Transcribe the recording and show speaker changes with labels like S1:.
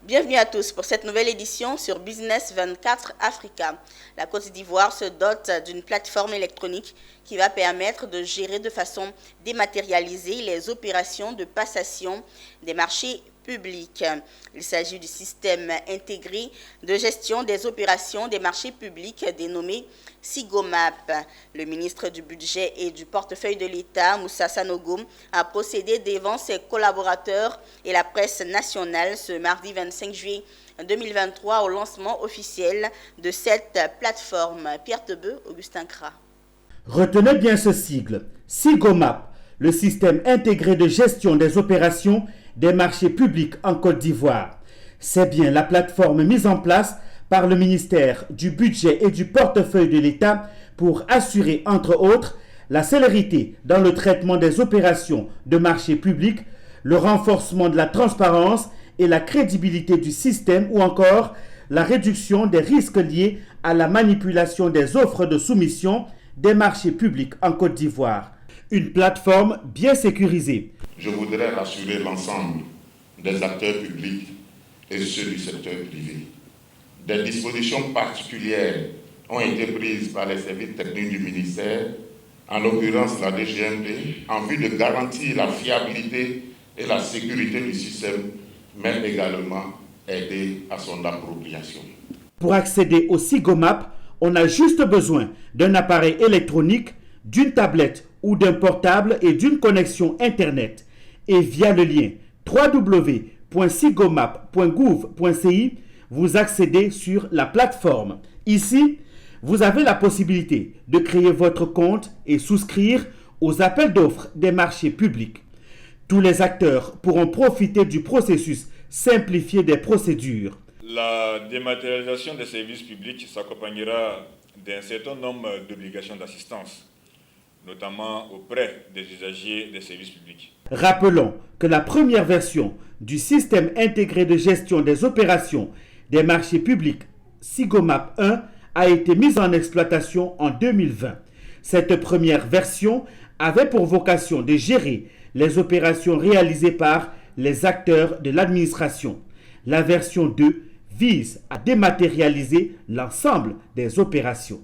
S1: Bienvenue à tous pour cette nouvelle édition sur Business 24 Africa. La Côte d'Ivoire se dote d'une plateforme électronique qui va permettre de gérer de façon dématérialisée les opérations de passation des marchés publics. Il s'agit du système intégré de gestion des opérations des marchés publics dénommé SIGOMAP. Le ministre du Budget et du Portefeuille de l'État, Moussa Sanogo, a procédé devant ses collaborateurs et la presse nationale ce mardi 25 juillet 2023 au lancement officiel de cette plateforme. Pierre Tebeu, Augustin Kra.
S2: Retenez bien ce sigle, SIGOMAP, le système intégré de gestion des opérations des marchés publics en Côte d'Ivoire. C'est bien la plateforme mise en place par le ministère du Budget et du Portefeuille de l'État pour assurer, entre autres, la célérité dans le traitement des opérations de marchés publics, le renforcement de la transparence et la crédibilité du système ou encore la réduction des risques liés à la manipulation des offres de soumission des marchés publics en Côte d'Ivoire. Une plateforme bien sécurisée.
S3: Je voudrais rassurer l'ensemble des acteurs publics et ceux du secteur privé. Des dispositions particulières ont été prises par les services techniques du ministère, en l'occurrence la DGMP, en vue de garantir la fiabilité et la sécurité du système, mais également aider à son appropriation.
S2: Pour accéder au SIGOMAP, on a juste besoin d'un appareil électronique, d'une tablette ou d'un portable et d'une connexion Internet. Et via le lien www.sigomap.gouv.ci, vous accédez sur la plateforme. Ici, vous avez la possibilité de créer votre compte et souscrire aux appels d'offres des marchés publics. Tous les acteurs pourront profiter du processus simplifié des procédures.
S4: La dématérialisation des services publics s'accompagnera d'un certain nombre d'obligations d'assistance, notamment auprès des usagers des services publics.
S2: Rappelons que la première version du système intégré de gestion des opérations des marchés publics SIGOMAP 1 a été mise en exploitation en 2020. Cette première version avait pour vocation de gérer les opérations réalisées par les acteurs de l'administration. La version 2 vise à dématérialiser l'ensemble des opérations.